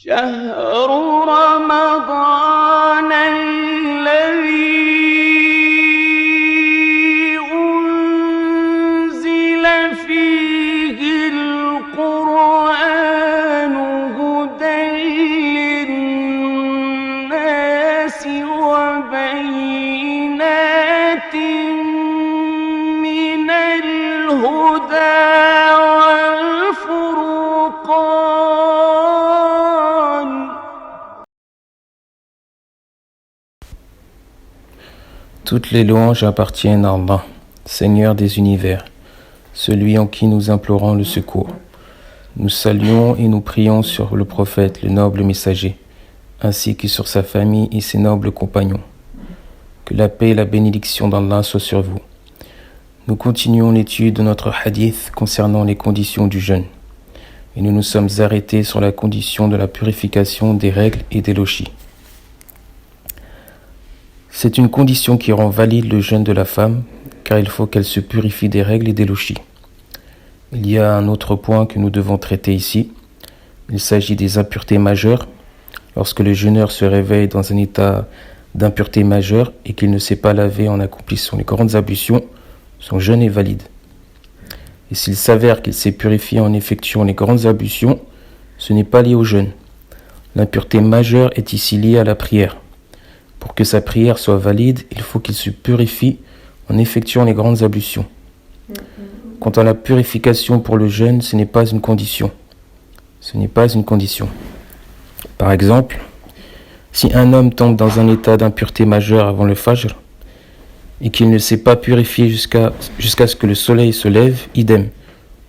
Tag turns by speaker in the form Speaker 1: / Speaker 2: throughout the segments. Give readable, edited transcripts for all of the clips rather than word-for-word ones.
Speaker 1: شهر رمضان الذي أنزل فيه القرآن هدى للناس وبينات من الهدى والفرقان.
Speaker 2: Toutes les louanges appartiennent à Allah, Seigneur des univers, celui en qui nous implorons le secours. Nous saluons et nous prions sur le prophète, le noble messager, ainsi que sur sa famille et ses nobles compagnons. Que la paix et la bénédiction d'Allah soient sur vous. Nous continuons l'étude de notre hadith concernant les conditions du jeûne. Et nous nous sommes arrêtés sur la condition de la purification des règles et des lochis. C'est une condition qui rend valide le jeûne de la femme, car il faut qu'elle se purifie des règles et des lochis. Il y a un autre point que nous devons traiter ici. Il s'agit des impuretés majeures. Lorsque le jeûneur se réveille dans un état d'impureté majeure et qu'il ne s'est pas lavé en accomplissant les grandes ablutions, son jeûne est valide. Et s'il s'avère qu'il s'est purifié en effectuant les grandes ablutions, ce n'est pas lié au jeûne. L'impureté majeure est ici liée à la prière. Pour que sa prière soit valide, il faut qu'il se purifie en effectuant les grandes ablutions. Quant à la purification pour le jeûne, ce n'est pas une condition. Ce n'est pas une condition. Par exemple, si un homme tombe dans un état d'impureté majeure avant le fajr et qu'il ne s'est pas purifié jusqu'à ce que le soleil se lève, idem,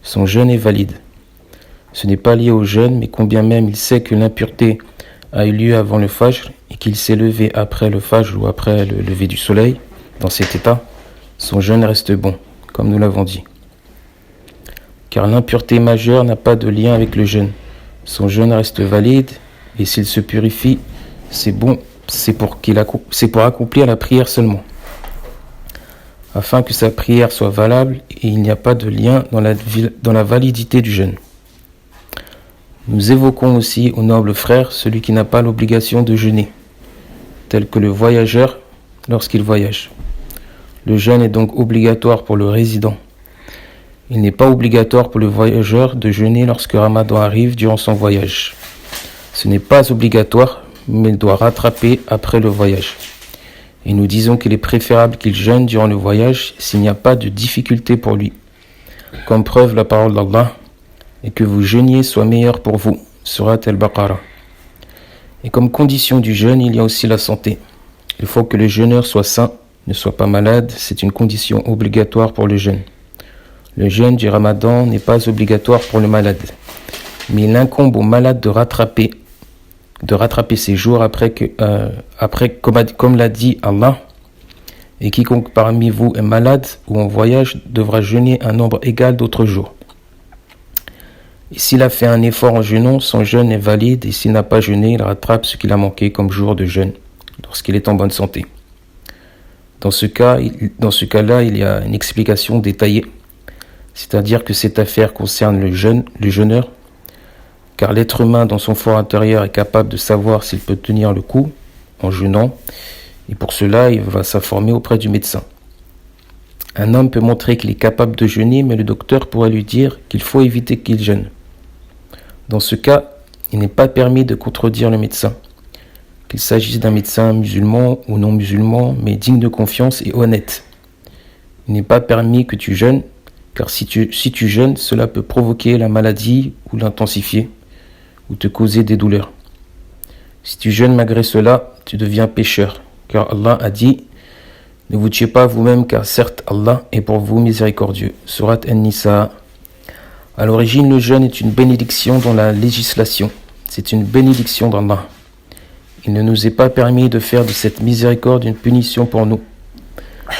Speaker 2: son jeûne est valide. Ce n'est pas lié au jeûne, mais combien même il sait que l'impureté a eu lieu avant le fajr et qu'il s'est levé après le fajr ou après le lever du soleil, dans cet état, son jeûne reste bon, comme nous l'avons dit. Car l'impureté majeure n'a pas de lien avec le jeûne. Son jeûne reste valide et s'il se purifie, c'est bon, c'est pour accomplir la prière seulement. Afin que sa prière soit valable et il n'y a pas de lien dans la validité du jeûne. Nous évoquons aussi au noble frère celui qui n'a pas l'obligation de jeûner, tel que le voyageur lorsqu'il voyage. Le jeûne est donc obligatoire pour le résident. Il n'est pas obligatoire pour le voyageur de jeûner lorsque Ramadan arrive durant son voyage. Ce n'est pas obligatoire, mais il doit rattraper après le voyage. Et nous disons qu'il est préférable qu'il jeûne durant le voyage s'il n'y a pas de difficulté pour lui. Comme preuve la parole d'Allah, et que vous jeûniez soit meilleur pour vous. Surat al-Baqarah. Et comme condition du jeûne, il y a aussi la santé. Il faut que le jeûneur soit sain, ne soit pas malade, c'est une condition obligatoire pour le jeûne. Le jeûne du Ramadan n'est pas obligatoire pour le malade, mais il incombe au malade de rattraper ses jours après comme l'a dit Allah, et quiconque parmi vous est malade ou en voyage devra jeûner un nombre égal d'autres jours. Et s'il a fait un effort en jeûnant, son jeûne est valide, et s'il n'a pas jeûné, il rattrape ce qu'il a manqué comme jour de jeûne, lorsqu'il est en bonne santé. Dans ce cas-là, il y a une explication détaillée, c'est-à-dire que cette affaire concerne le jeûneur, car l'être humain dans son fort intérieur est capable de savoir s'il peut tenir le coup en jeûnant, et pour cela, il va s'informer auprès du médecin. Un homme peut montrer qu'il est capable de jeûner, mais le docteur pourrait lui dire qu'il faut éviter qu'il jeûne. Dans ce cas, il n'est pas permis de contredire le médecin, qu'il s'agisse d'un médecin musulman ou non musulman, mais digne de confiance et honnête. Il n'est pas permis que tu jeûnes, car si tu jeûnes, cela peut provoquer la maladie ou l'intensifier, ou te causer des douleurs. Si tu jeûnes malgré cela, tu deviens pécheur, car Allah a dit « Ne vous tuez pas vous-même, car certes Allah est pour vous miséricordieux » Surat An-Nisa. À l'origine, le jeûne est une bénédiction dans la législation. C'est une bénédiction d'Allah. Il ne nous est pas permis de faire de cette miséricorde une punition pour nous.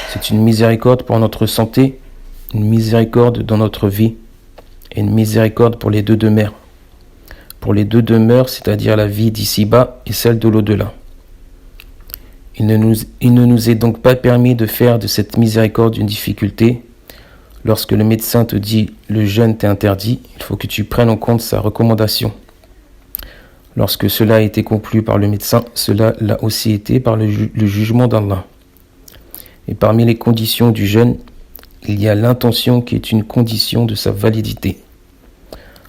Speaker 2: C'est une miséricorde pour notre santé, une miséricorde dans notre vie, et une miséricorde pour les deux demeures. Pour les deux demeures, c'est-à-dire la vie d'ici-bas et celle de l'au-delà. Il ne nous est donc pas permis de faire de cette miséricorde une difficulté. Lorsque le médecin te dit « le jeûne t'est interdit », il faut que tu prennes en compte sa recommandation. Lorsque cela a été conclu par le médecin, cela l'a aussi été par le jugement d'Allah. Et parmi les conditions du jeûne, il y a l'intention qui est une condition de sa validité.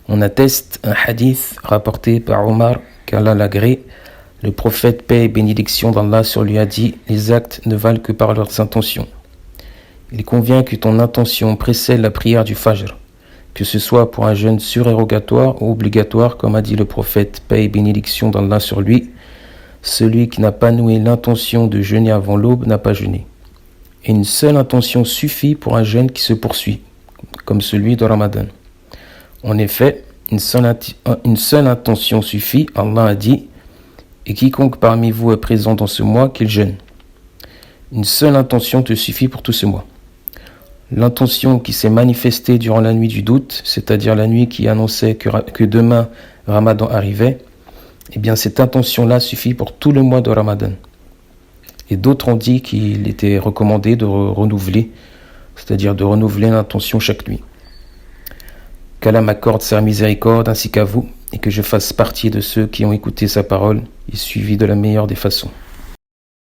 Speaker 2: On atteste un hadith rapporté par Omar, qu'Allah l'agrée. Le prophète, paix et bénédiction d'Allah sur lui, a dit « Les actes ne valent que par leurs intentions ». Il convient que ton intention précède la prière du Fajr, que ce soit pour un jeûne surérogatoire ou obligatoire, comme a dit le prophète, paix et bénédiction d'Allah sur lui. Celui qui n'a pas noué l'intention de jeûner avant l'aube n'a pas jeûné. Et une seule intention suffit pour un jeûne qui se poursuit, comme celui de Ramadan. En effet, une seule intention suffit, Allah a dit « Et quiconque parmi vous est présent dans ce mois, qu'il jeûne ». Une seule intention te suffit pour tout ce mois. L'intention qui s'est manifestée durant la nuit du doute, c'est-à-dire la nuit qui annonçait que demain Ramadan arrivait, eh bien cette intention-là suffit pour tout le mois de Ramadan. Et d'autres ont dit qu'il était recommandé de renouveler, c'est-à-dire de renouveler l'intention chaque nuit. Qu'Allah m'accorde sa miséricorde ainsi qu'à vous, et que je fasse partie de ceux qui ont écouté sa parole et suivi de la meilleure des façons.